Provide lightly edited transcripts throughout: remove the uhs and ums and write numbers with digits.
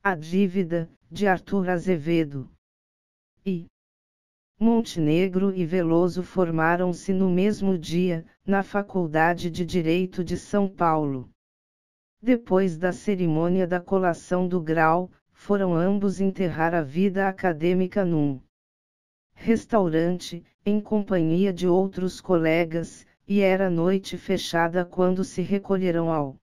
A Dívida, de Arthur Azevedo. I. Montenegro e Veloso formaram-se no mesmo dia, na Faculdade de Direito de São Paulo. Depois da cerimônia da colação do grau, foram ambos enterrar a vida acadêmica num restaurante, em companhia de outros colegas, e era noite fechada quando se recolheram ao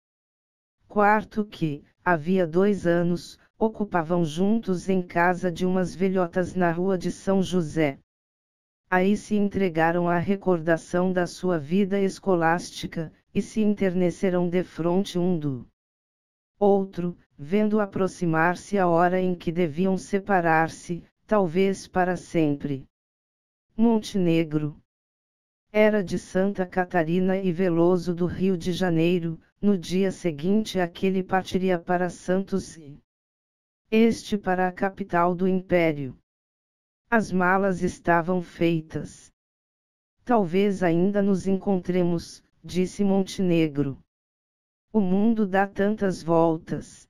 quarto que, havia 2 anos, ocupavam juntos em casa de umas velhotas na rua de São José. Aí se entregaram à recordação da sua vida escolástica, e se enterneceram defronte um do outro, vendo aproximar-se a hora em que deviam separar-se, talvez para sempre. Montenegro era de Santa Catarina e Veloso do Rio de Janeiro. No dia seguinte aquele partiria para Santos e este para a capital do Império. As malas estavam feitas. Talvez ainda nos encontremos, disse Montenegro. O mundo dá tantas voltas.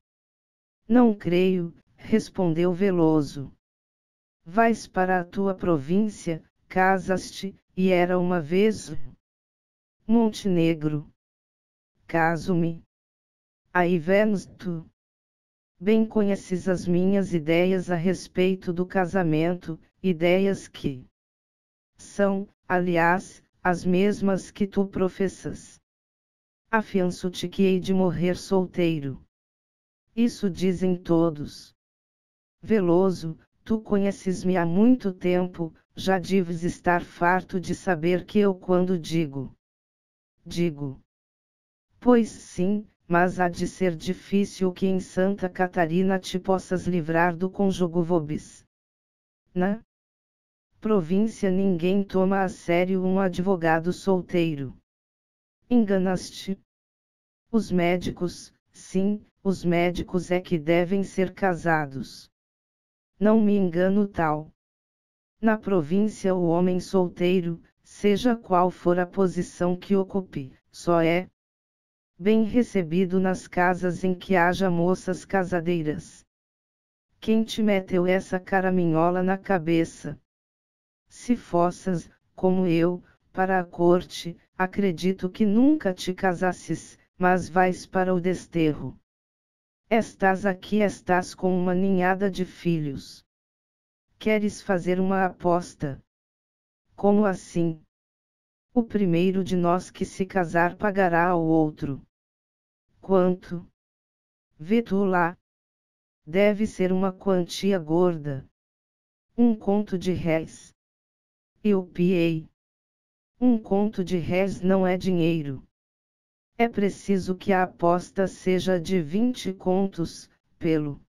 Não creio, respondeu Veloso. Vais para a tua província, casas-te, e era uma vez. Montenegro. Caso-me. Aí vens tu. Bem conheces as minhas ideias a respeito do casamento, ideias que são, aliás, as mesmas que tu professas. Afianço-te que hei de morrer solteiro. Isso dizem todos. Veloso, tu conheces-me há muito tempo, já deves estar farto de saber que eu quando digo. Pois sim, mas há de ser difícil que em Santa Catarina te possas livrar do cônjuge vobis. Na província ninguém toma a sério um advogado solteiro. Enganaste. Os médicos, sim, os médicos é que devem ser casados. Não me engano tal. Na província o homem solteiro, seja qual for a posição que ocupe, só é bem recebido nas casas em que haja moças casadeiras. Quem te meteu essa caraminhola na cabeça? Se fossas, como eu, para a corte, acredito que nunca te casasses, mas vais para o desterro. Estás aqui, estás com uma ninhada de filhos. Queres fazer uma aposta? Como assim? O primeiro de nós que se casar pagará ao outro. Quanto? Vê tu lá. Deve ser uma quantia gorda. 1 conto de réis. Eu piei. 1 conto de réis não é dinheiro. É preciso que a aposta seja de 20 contos, pelo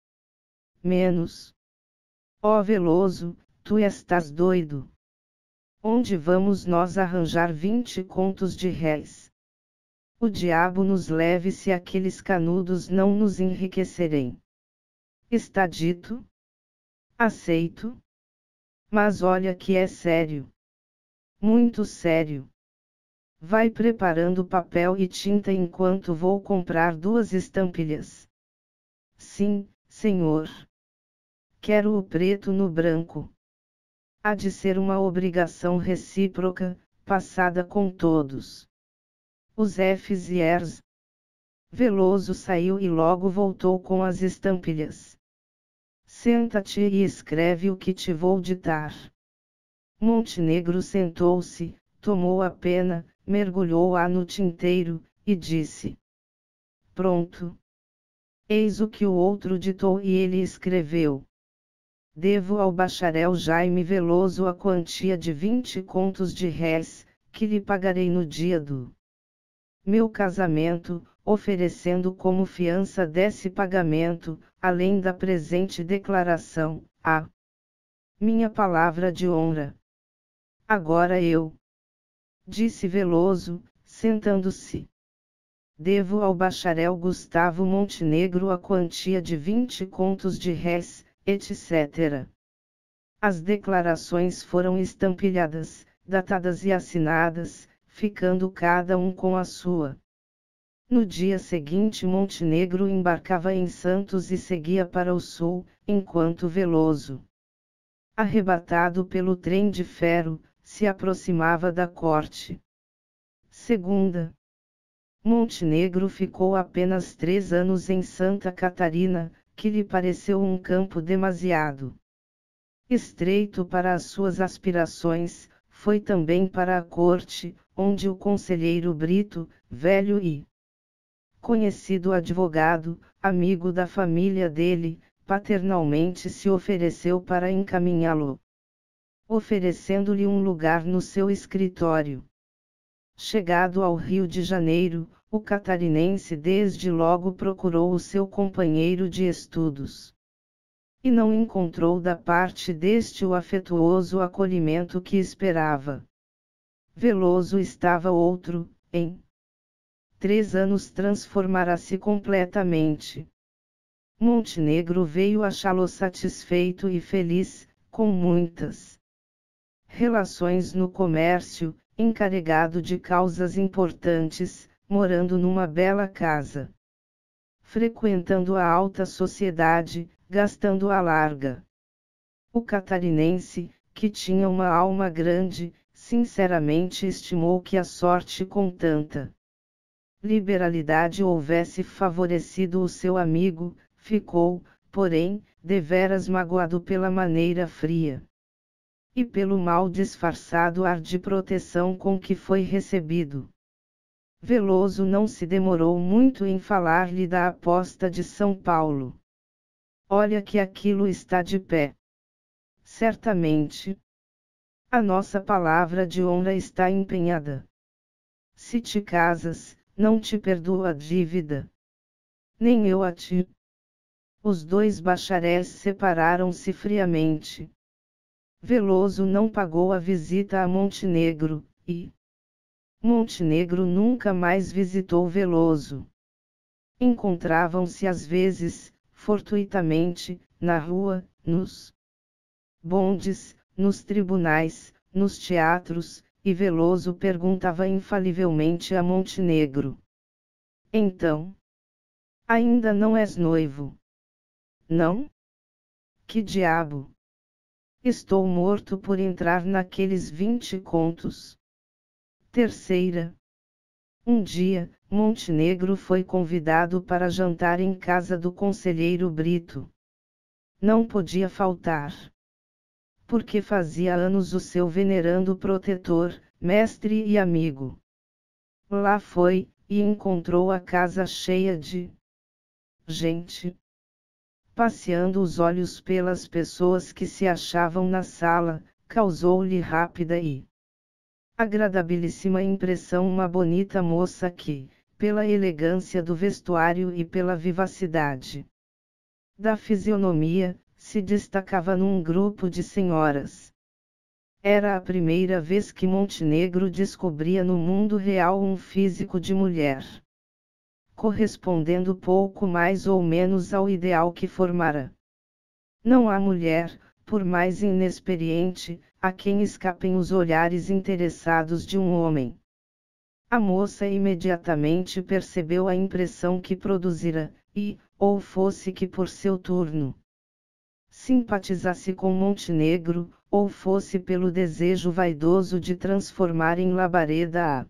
menos. Ó Veloso, tu estás doido. Onde vamos nós arranjar 20 contos de réis? O diabo nos leve se aqueles canudos não nos enriquecerem. Está dito? Aceito. Mas olha que é sério. Muito sério. Vai preparando papel e tinta enquanto vou comprar 2 estampilhas. Sim, senhor. Quero o preto no branco. Há de ser uma obrigação recíproca, passada com todos. Os Fs e Rs. Veloso saiu e logo voltou com as estampilhas. Senta-te e escreve o que te vou ditar. Montenegro sentou-se, tomou a pena, mergulhou-a no tinteiro, e disse: Pronto. Eis o que o outro ditou e ele escreveu. Devo ao bacharel Jaime Veloso a quantia de 20 contos de réis, que lhe pagarei no dia do meu casamento, oferecendo como fiança desse pagamento, além da presente declaração, a minha palavra de honra. Agora eu, disse Veloso, sentando-se. Devo ao bacharel Gustavo Montenegro a quantia de 20 contos de réis, etc. As declarações foram estampilhadas, datadas e assinadas, ficando cada um com a sua No dia seguinte Montenegro embarcava em Santos e seguia para o sul, enquanto Veloso, arrebatado pelo trem de ferro, se aproximava da corte. Segunda. Montenegro ficou apenas 3 anos em Santa Catarina, que lhe pareceu um campo demasiado estreito para as suas aspirações. Foi também para a corte, onde o conselheiro Brito, velho e conhecido advogado, amigo da família dele, paternalmente se ofereceu para encaminhá-lo, oferecendo-lhe um lugar no seu escritório. Chegado ao Rio de Janeiro, o catarinense desde logo procurou o seu companheiro de estudos. E não encontrou da parte deste o afetuoso acolhimento que esperava. Veloso estava outro, em 3 anos transformará-se completamente. Montenegro veio achá-lo satisfeito e feliz, com muitas relações no comércio, encarregado de causas importantes, morando numa bela casa, frequentando a alta sociedade, gastando à larga. O catarinense, que tinha uma alma grande, sinceramente estimou que a sorte com tanta liberalidade houvesse favorecido o seu amigo, ficou, porém, deveras magoado pela maneira fria e pelo mal disfarçado ar de proteção com que foi recebido. Veloso não se demorou muito em falar-lhe da aposta de São Paulo. Olha que aquilo está de pé. Certamente. A nossa palavra de honra está empenhada. Se te casas, não te perdoo a dívida. Nem eu a ti. Os dois bacharéis separaram-se friamente. Veloso não pagou a visita a Montenegro, e Montenegro nunca mais visitou Veloso. Encontravam-se às vezes, fortuitamente, na rua, nos bondes, nos tribunais, nos teatros, e Veloso perguntava infalivelmente a Montenegro: então, ainda não és noivo? Não? Que diabo! Estou morto por entrar naqueles 20 contos. Terceira. Um dia, Montenegro foi convidado para jantar em casa do conselheiro Brito. Não podia faltar. Porque fazia anos o seu venerando protetor, mestre e amigo. Lá foi, e encontrou a casa cheia de gente, passeando os olhos pelas pessoas que se achavam na sala, causou-lhe rápida e agradabilíssima impressão uma bonita moça que, pela elegância do vestuário e pela vivacidade da fisionomia, se destacava num grupo de senhoras. Era a primeira vez que Montenegro descobria no mundo real um físico de mulher, correspondendo pouco mais ou menos ao ideal que formara. Não há mulher, por mais inexperiente, a quem escapem os olhares interessados de um homem. A moça imediatamente percebeu a impressão que produzira, e, ou fosse que por seu turno simpatizasse com Montenegro, ou fosse pelo desejo vaidoso de transformar em labareda a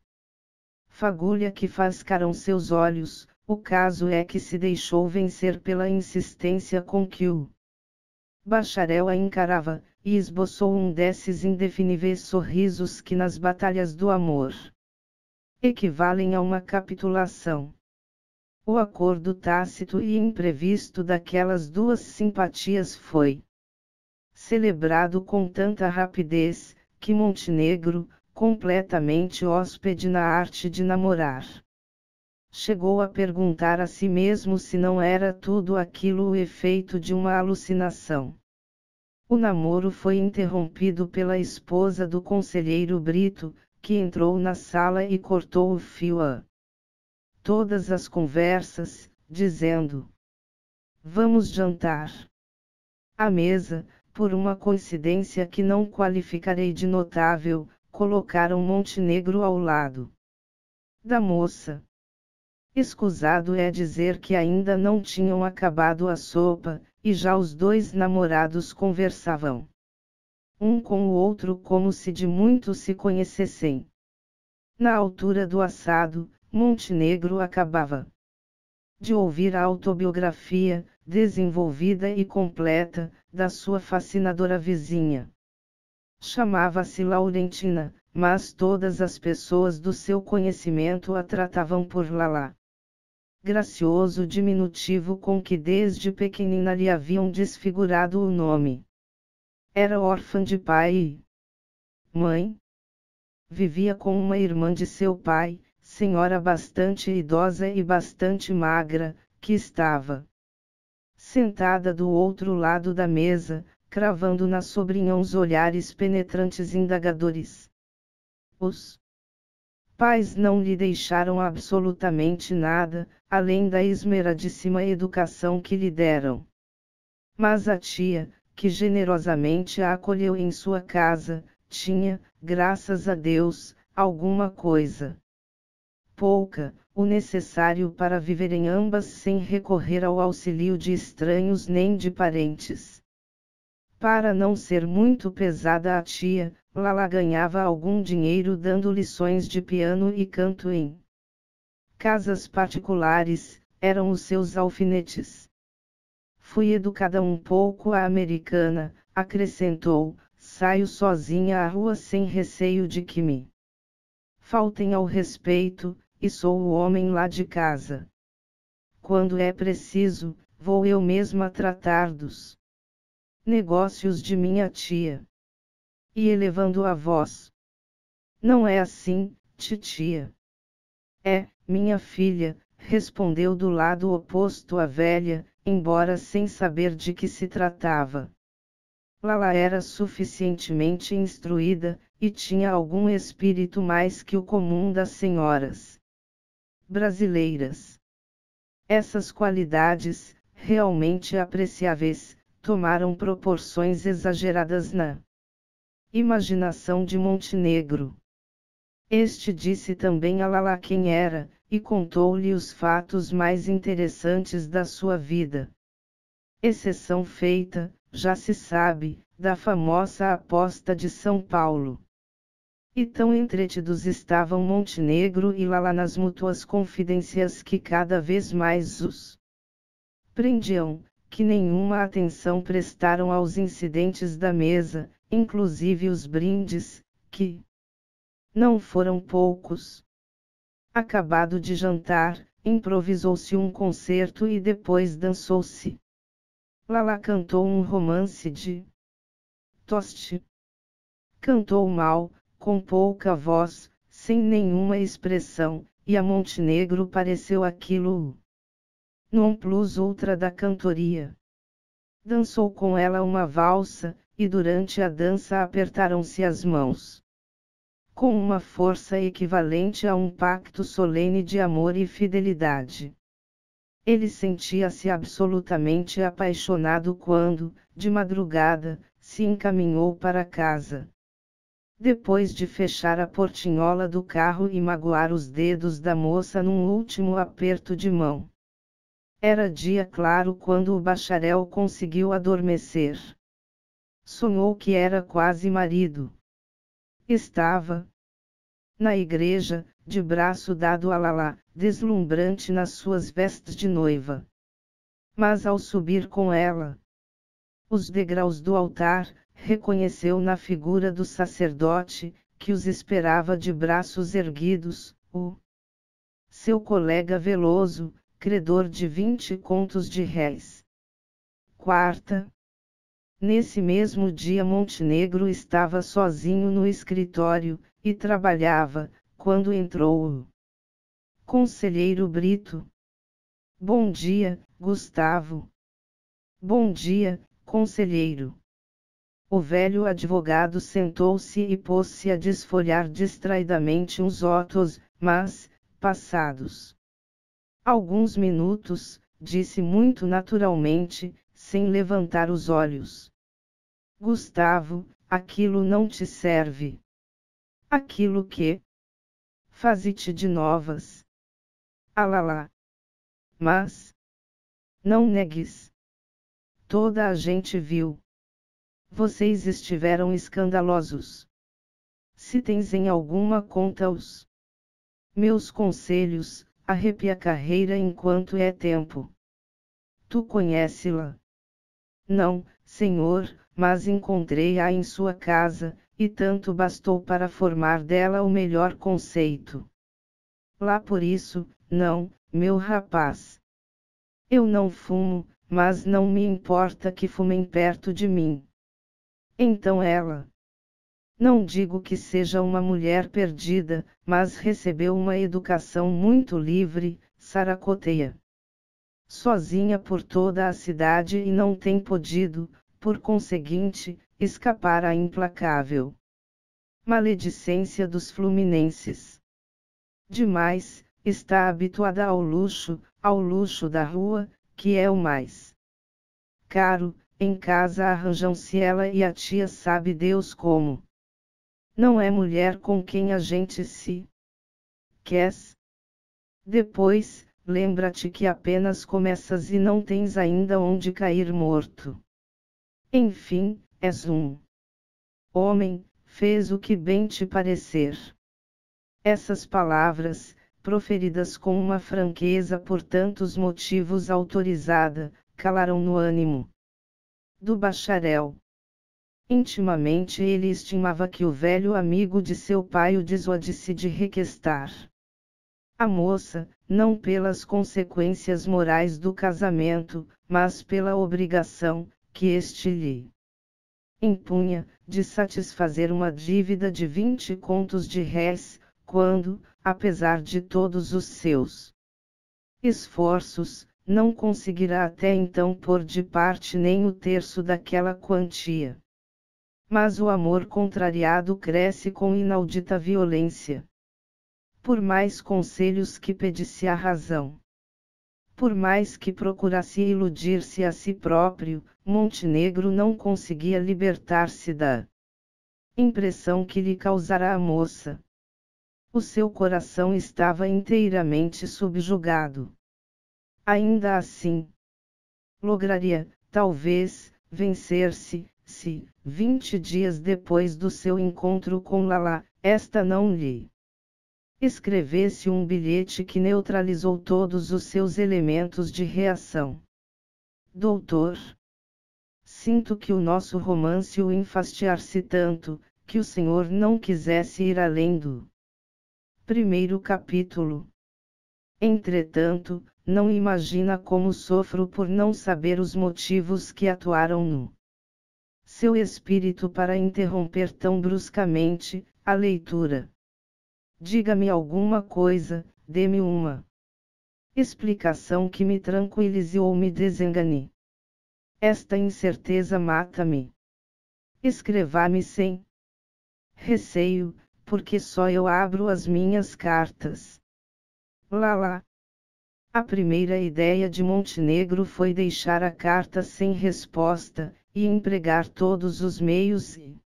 fagulha que fascaram seus olhos, o caso é que se deixou vencer pela insistência com que o bacharel a encarava, e esboçou um desses indefiníveis sorrisos que nas batalhas do amor equivalem a uma capitulação. O acordo tácito e imprevisto daquelas duas simpatias foi celebrado com tanta rapidez, que Montenegro, completamente hóspede na arte de namorar, chegou a perguntar a si mesmo se não era tudo aquilo o efeito de uma alucinação. O namoro foi interrompido pela esposa do conselheiro Brito, que entrou na sala e cortou o fio a todas as conversas, dizendo: vamos jantar. À mesa, por uma coincidência que não qualificarei de notável, colocaram Montenegro ao lado da moça. Escusado é dizer que ainda não tinham acabado a sopa, e já os dois namorados conversavam um com o outro como se de muito se conhecessem. Na altura do assado, Montenegro acabava de ouvir a autobiografia, desenvolvida e completa, da sua fascinadora vizinha. Chamava-se Laurentina, mas todas as pessoas do seu conhecimento a tratavam por Lala. Gracioso diminutivo com que desde pequenina lhe haviam desfigurado o nome. Era órfã de pai e mãe. Vivia com uma irmã de seu pai, senhora bastante idosa e bastante magra, que estava sentada do outro lado da mesa, cravando na sobrinha uns olhares penetrantes e indagadores. Os pais não lhe deixaram absolutamente nada, além da esmeradíssima educação que lhe deram. Mas a tia, que generosamente a acolheu em sua casa, tinha, graças a Deus, alguma coisa. Pouca, o necessário para viverem ambas sem recorrer ao auxílio de estranhos nem de parentes. Para não ser muito pesada a tia, Lala ganhava algum dinheiro dando lições de piano e canto em casas particulares, eram os seus alfinetes. Fui educada um pouco à americana, acrescentou, saio sozinha à rua sem receio de que me faltem ao respeito, e sou o homem lá de casa. Quando é preciso, vou eu mesma tratar dos negócios de minha tia. E elevando a voz. Não é assim, titia. É, minha filha, respondeu do lado oposto a velha, embora sem saber de que se tratava. Lala era suficientemente instruída, e tinha algum espírito mais que o comum das senhoras brasileiras. Essas qualidades, realmente apreciáveis, tomaram proporções exageradas na imaginação de Montenegro. Este disse também a Lala quem era, e contou-lhe os fatos mais interessantes da sua vida. Exceção feita, já se sabe, da famosa aposta de São Paulo. E tão entretidos estavam Montenegro e Lala nas mútuas confidências que cada vez mais os prendiam, que nenhuma atenção prestaram aos incidentes da mesa, inclusive os brindes, que não foram poucos. Acabado de jantar, improvisou-se um concerto e depois dançou-se. Lala cantou um romance de Toste. Cantou mal, com pouca voz, sem nenhuma expressão, e a Montenegro pareceu aquilo non plus ultra da cantoria. Dançou com ela uma valsa, e durante a dança apertaram-se as mãos. Com uma força equivalente a um pacto solene de amor e fidelidade. Ele sentia-se absolutamente apaixonado quando, de madrugada, se encaminhou para casa. Depois de fechar a portinhola do carro e magoar os dedos da moça num último aperto de mão. Era dia claro quando o bacharel conseguiu adormecer. Sonhou que era quase marido. Estava na igreja, de braço dado a Lala, deslumbrante nas suas vestes de noiva. Mas ao subir com ela os degraus do altar, reconheceu na figura do sacerdote, que os esperava de braços erguidos, o seu colega Veloso, credor de 20 contos de réis. Quarta. Nesse mesmo dia Montenegro estava sozinho no escritório, e trabalhava, quando entrou o conselheiro Brito. Bom dia, Gustavo. Bom dia, conselheiro. O velho advogado sentou-se e pôs-se a desfolhar distraidamente uns autos, mas, passados alguns minutos, disse muito naturalmente, sem levantar os olhos. Gustavo, aquilo não te serve. Aquilo que? Faze-te de novas. Alalá. Mas, não negues. Toda a gente viu. Vocês estiveram escandalosos. Se tens em alguma conta os meus conselhos, arrepia a carreira enquanto é tempo. Tu conhece-la? Não, senhor, mas encontrei-a em sua casa, e tanto bastou para formar dela o melhor conceito. Lá por isso, não, meu rapaz. Eu não fumo, mas não me importa que fumem perto de mim. Então ela. Não digo que seja uma mulher perdida, mas recebeu uma educação muito livre, saracoteia sozinha por toda a cidade e não tem podido, por conseguinte, escapar à implacável maledicência dos fluminenses. Demais, está habituada ao luxo da rua, que é o mais caro. Em casa arranjam-se ela e a tia sabe Deus como. Não é mulher com quem a gente se quer. Depois, lembra-te que apenas começas e não tens ainda onde cair morto. Enfim, és um homem, fez o que bem te parecer. Essas palavras, proferidas com uma franqueza por tantos motivos autorizada, calaram no ânimo do bacharel. Intimamente ele estimava que o velho amigo de seu pai o dissuadisse de requestar a moça, não pelas consequências morais do casamento, mas pela obrigação, que este lhe impunha, de satisfazer uma dívida de 20 contos de réis, quando, apesar de todos os seus esforços, não conseguirá até então pôr de parte nem o terço daquela quantia. Mas o amor contrariado cresce com inaudita violência. Por mais conselhos que pedisse a razão, por mais que procurasse iludir-se a si próprio, Montenegro não conseguia libertar-se da impressão que lhe causara a moça. O seu coração estava inteiramente subjugado. Ainda assim, lograria, talvez, vencer-se, se, 20 dias depois do seu encontro com Lala, esta não lhe escrevesse um bilhete que neutralizou todos os seus elementos de reação. Doutor, sinto que o nosso romance o enfastiar-se tanto, que o senhor não quisesse ir além do primeiro capítulo. Entretanto, não imagina como sofro por não saber os motivos que atuaram no seu espírito para interromper tão bruscamente a leitura. Diga-me alguma coisa, dê-me uma explicação que me tranquilize ou me desengane. Esta incerteza mata-me. Escreva-me sem receio, porque só eu abro as minhas cartas. Lala. A primeira ideia de Montenegro foi deixar a carta sem resposta, e empregar todos os meios e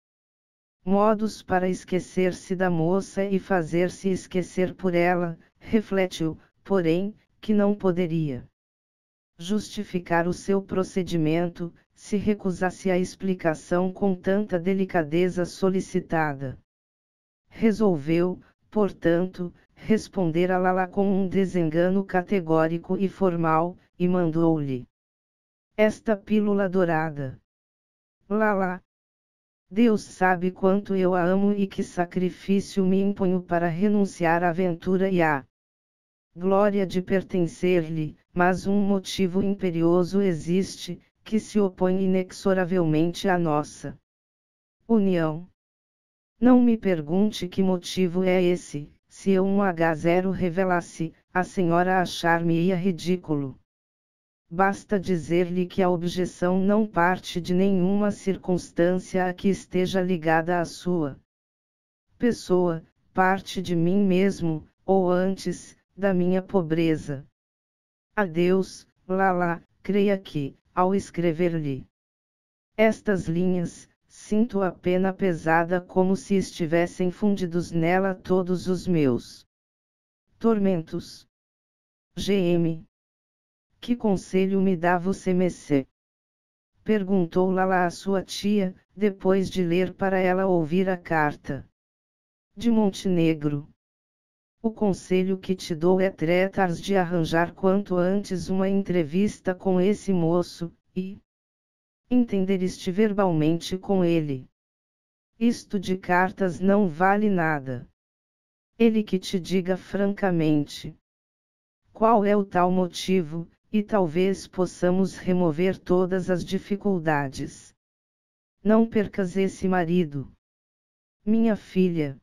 modos para esquecer-se da moça e fazer-se esquecer por ela. Refletiu, porém, que não poderia justificar o seu procedimento, se recusasse a explicação com tanta delicadeza solicitada. Resolveu, portanto, responder a Lala com um desengano categórico e formal, e mandou-lhe esta pílula dourada. Lala. Deus sabe quanto eu a amo e que sacrifício me imponho para renunciar à aventura e à glória de pertencer-lhe, mas um motivo imperioso existe, que se opõe inexoravelmente à nossa união. Não me pergunte que motivo é esse. Se eu um H0 revelasse, a senhora achar-me-ia ridículo. Basta dizer-lhe que a objeção não parte de nenhuma circunstância a que esteja ligada à sua pessoa, parte de mim mesmo, ou antes, da minha pobreza. Adeus, Lala, creia que, ao escrever-lhe estas linhas, sinto a pena pesada como se estivessem fundidos nela todos os meus tormentos. GM. Que conselho me dá você, Messê? Perguntou Lala à sua tia, depois de ler para ela ouvir a carta. De Montenegro. O conselho que te dou é tratares de arranjar quanto antes uma entrevista com esse moço, e entenderes-te verbalmente com ele. Isto de cartas não vale nada. Ele que te diga francamente qual é o tal motivo, e talvez possamos remover todas as dificuldades. Não percas esse marido. Minha filha.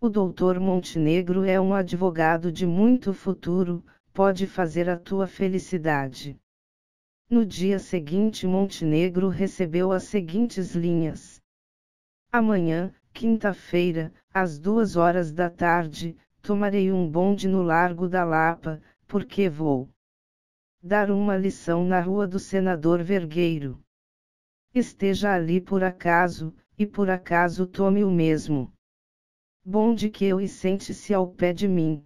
O doutor Montenegro é um advogado de muito futuro, pode fazer a tua felicidade. No dia seguinte Montenegro recebeu as seguintes linhas. Amanhã, quinta-feira, às 2 horas da tarde, tomarei um bonde no Largo da Lapa, porque vou dar uma lição na Rua do Senador Vergueiro. Esteja ali por acaso, e por acaso tome o mesmo bonde que eu e sente-se ao pé de mim.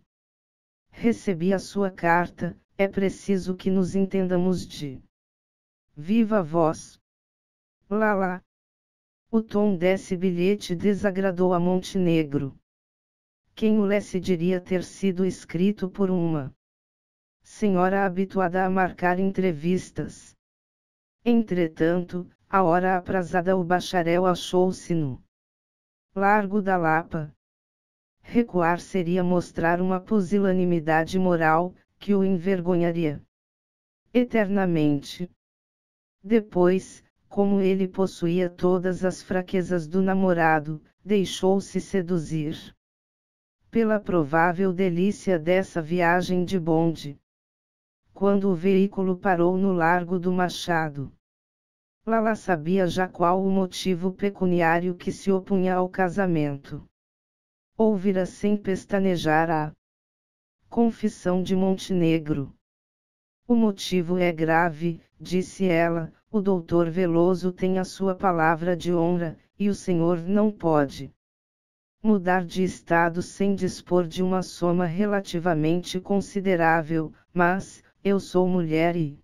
Recebi a sua carta, é preciso que nos entendamos de viva voz. Lala. O tom desse bilhete desagradou a Montenegro. Quem o lesse diria ter sido escrito por uma senhora habituada a marcar entrevistas. Entretanto, à hora aprazada o bacharel achou-se no Largo da Lapa. Recuar seria mostrar uma pusilanimidade moral, que o envergonharia eternamente. Depois, como ele possuía todas as fraquezas do namorado, deixou-se seduzir pela provável delícia dessa viagem de bonde. Quando o veículo parou no Largo do Machado, Lala sabia já qual o motivo pecuniário que se opunha ao casamento. Ouvira sem pestanejar a confissão de Montenegro. O motivo é grave, disse ela, o doutor Veloso tem a sua palavra de honra, e o senhor não pode mudar de estado sem dispor de uma soma relativamente considerável, mas, eu sou mulher e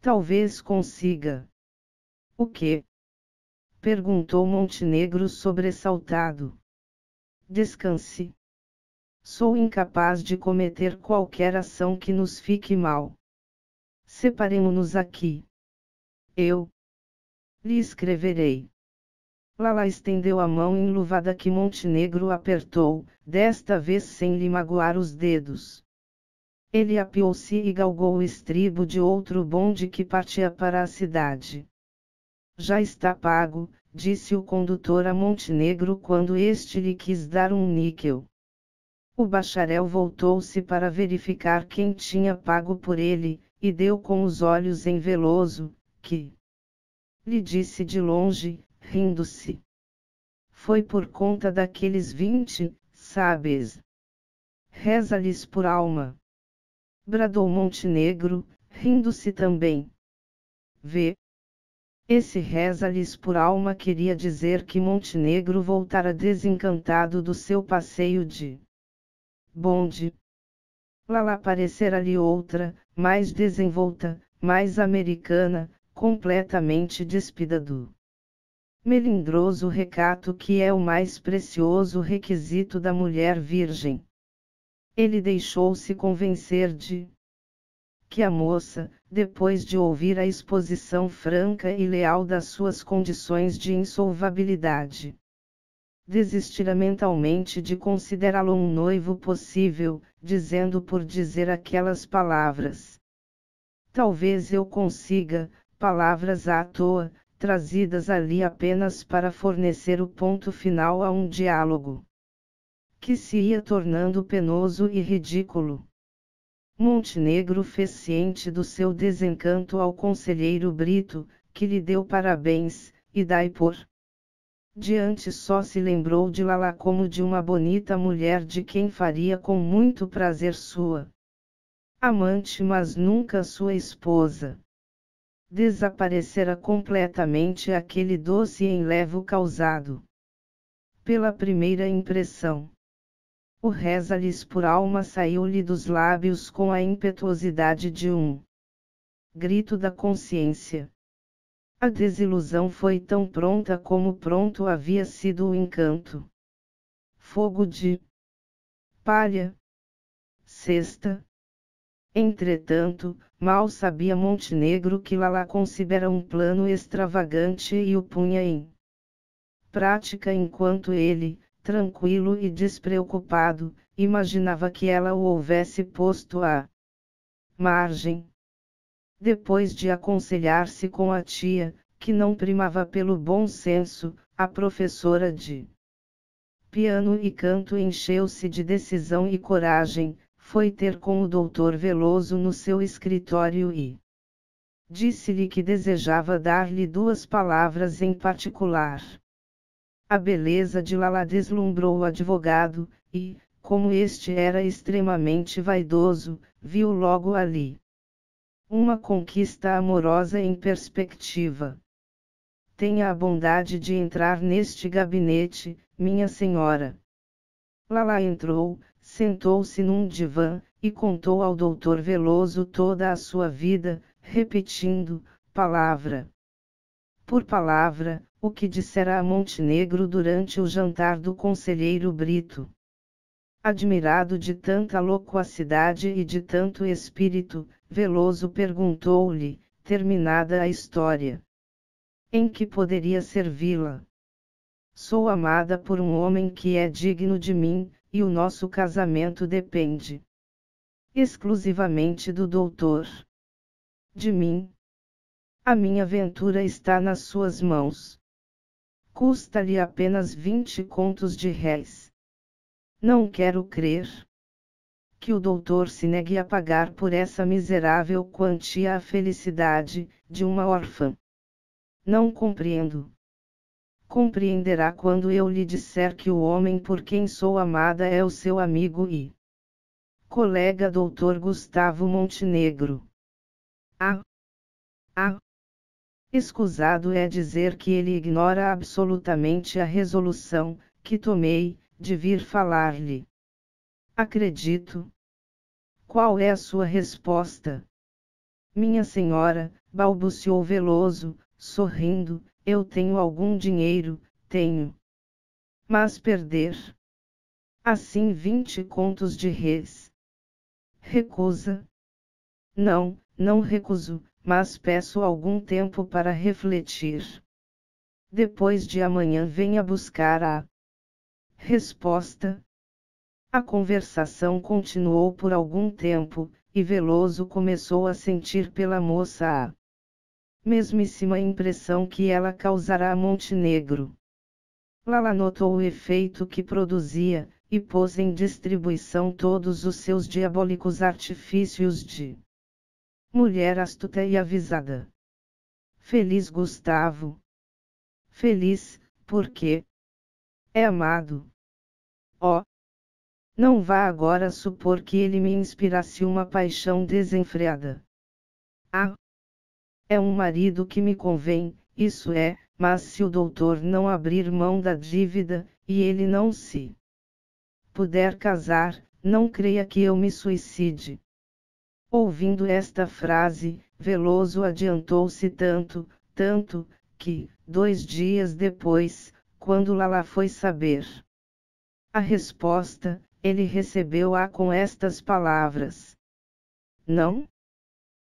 talvez consiga. O quê? Perguntou Montenegro sobressaltado. Descanse. Sou incapaz de cometer qualquer ação que nos fique mal. Separemo-nos aqui. Eu lhe escreverei. Lala estendeu a mão enluvada que Montenegro apertou, desta vez sem lhe magoar os dedos. Ele apiou-se e galgou o estribo de outro bonde que partia para a cidade. Já está pago, disse o condutor a Montenegro quando este lhe quis dar um níquel. O bacharel voltou-se para verificar quem tinha pago por ele, e deu com os olhos em Veloso, que lhe disse de longe, rindo-se. Foi por conta daqueles 20, sabes? Reza-lhes por alma. Bradou Montenegro, rindo-se também. Vê. Esse reza-lhes por alma queria dizer que Montenegro voltara desencantado do seu passeio de bonde. Lala parecera-lhe outra, mais desenvolta, mais americana, completamente despida do melindroso recato que é o mais precioso requisito da mulher virgem. Ele deixou-se convencer de que a moça, depois de ouvir a exposição franca e leal das suas condições de insolvabilidade, desistira mentalmente de considerá-lo um noivo possível, dizendo por dizer aquelas palavras. Talvez eu consiga, palavras à toa, trazidas ali apenas para fornecer o ponto final a um diálogo que se ia tornando penoso e ridículo. Montenegro fez ciente do seu desencanto ao conselheiro Brito, que lhe deu parabéns, e daí por diante só se lembrou de Lala como de uma bonita mulher de quem faria com muito prazer sua amante, mas nunca sua esposa. Desaparecera completamente aquele doce enlevo causado pela primeira impressão. O reza-lhes por alma saiu-lhe dos lábios com a impetuosidade de um grito da consciência. A desilusão foi tão pronta como pronto havia sido o encanto. Fogo de palha. Sexta. Entretanto, mal sabia Montenegro que Lala considera um plano extravagante e o punha em prática enquanto ele, tranquilo e despreocupado, imaginava que ela o houvesse posto à margem. Depois de aconselhar-se com a tia, que não primava pelo bom senso, a professora de piano e canto encheu-se de decisão e coragem, foi ter com o doutor Veloso no seu escritório e disse-lhe que desejava dar-lhe 2 palavras em particular. A beleza de Lala deslumbrou o advogado, e, como este era extremamente vaidoso, viu logo ali uma conquista amorosa em perspectiva. Tenha a bondade de entrar neste gabinete, minha senhora. Lala entrou, sentou-se num divã, e contou ao doutor Veloso toda a sua vida, repetindo, palavra por palavra, o que dissera a Montenegro durante o jantar do conselheiro Brito. Admirado de tanta loquacidade e de tanto espírito, Veloso perguntou-lhe, terminada a história: em que poderia servi-la? Sou amada por um homem que é digno de mim, e o nosso casamento depende exclusivamente do doutor. De mim. A minha ventura está nas suas mãos. Custa-lhe apenas 20 contos de réis. Não quero crer que o doutor se negue a pagar por essa miserável quantia a felicidade de uma órfã. Não compreendo. Compreenderá quando eu lhe disser que o homem por quem sou amada é o seu amigo e colega Dr. Gustavo Montenegro. Escusado é dizer que ele ignora absolutamente a resolução que tomei de vir falar-lhe. Acredito. Qual é a sua resposta? Minha senhora, balbuciou Veloso, sorrindo, eu tenho algum dinheiro, tenho. Mas perder. Assim 20 contos de réis. Recusa? Não, não recuso, mas peço algum tempo para refletir. Depois de amanhã venha buscar a resposta. A conversação continuou por algum tempo, e Veloso começou a sentir pela moça a mesmíssima impressão que ela causara a Montenegro. Lala notou o efeito que produzia, e pôs em distribuição todos os seus diabólicos artifícios de mulher astuta e avisada. Feliz Gustavo. Feliz, porque é amado. Oh! Não vá agora supor que ele me inspirasse uma paixão desenfreada. É um marido que me convém, isso é, mas se o doutor não abrir mão da dívida, e ele não se puder casar, não creia que eu me suicide. Ouvindo esta frase, Veloso adiantou-se tanto, que, 2 dias depois, quando Lala foi saber a resposta, ele recebeu-a com estas palavras: não?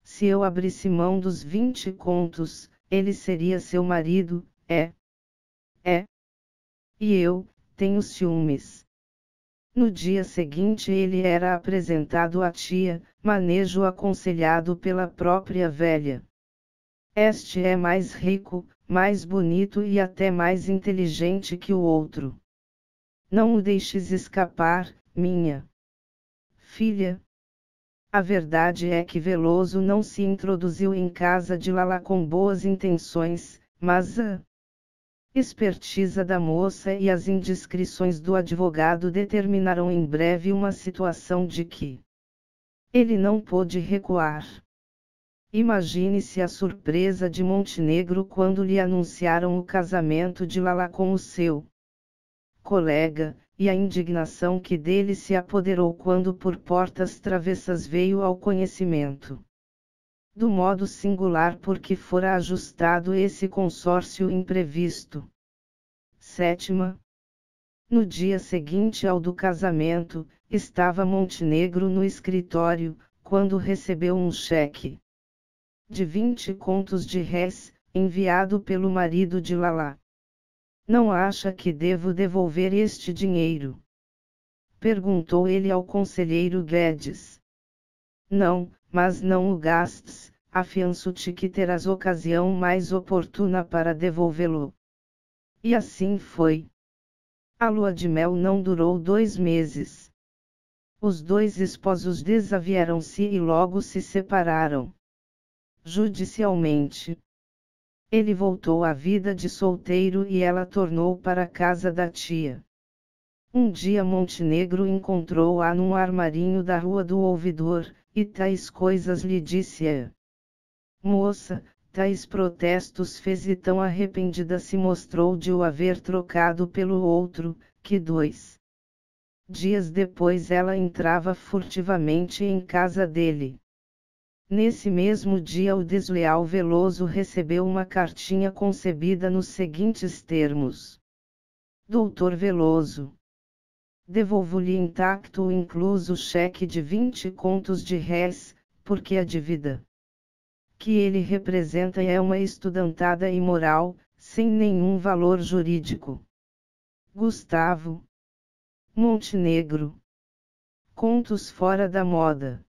Se eu abrisse mão dos 20 contos, ele seria seu marido, é. E eu, tenho ciúmes. No dia seguinte ele era apresentado à tia, manejo aconselhado pela própria velha. Este é mais rico, mais bonito e até mais inteligente que o outro. Não o deixes escapar, minha filha. A verdade é que Veloso não se introduziu em casa de Lala com boas intenções, mas a espertiza da moça e as indiscrições do advogado determinaram em breve uma situação de que ele não pôde recuar. Imagine-se a surpresa de Montenegro quando lhe anunciaram o casamento de Lala com o seu colega, e a indignação que dele se apoderou quando por portas travessas veio ao conhecimento do modo singular por que fora ajustado esse consórcio imprevisto. 7ª. No dia seguinte ao do casamento, estava Montenegro no escritório, quando recebeu um cheque de 20 contos de réis, enviado pelo marido de Lala. Não acha que devo devolver este dinheiro? Perguntou ele ao conselheiro Guedes. Não, mas não o gastes, afianço-te que terás ocasião mais oportuna para devolvê-lo. E assim foi. A lua de mel não durou 2 meses. Os 2 esposos desavieram-se e logo se separaram. Judicialmente. Ele voltou à vida de solteiro e ela tornou para a casa da tia. Um dia Montenegro encontrou-a num armarinho da Rua do Ouvidor, e tais coisas lhe disse-a. Moça, tais protestos fez e tão arrependida se mostrou de o haver trocado pelo outro, que 2 dias depois ela entrava furtivamente em casa dele. Nesse mesmo dia o desleal Veloso recebeu uma cartinha concebida nos seguintes termos. Doutor Veloso. Devolvo-lhe intacto o incluso cheque de 20 contos de réis, porque a dívida que ele representa é uma estudantada imoral, sem nenhum valor jurídico. Gustavo Montenegro. Contos fora da moda.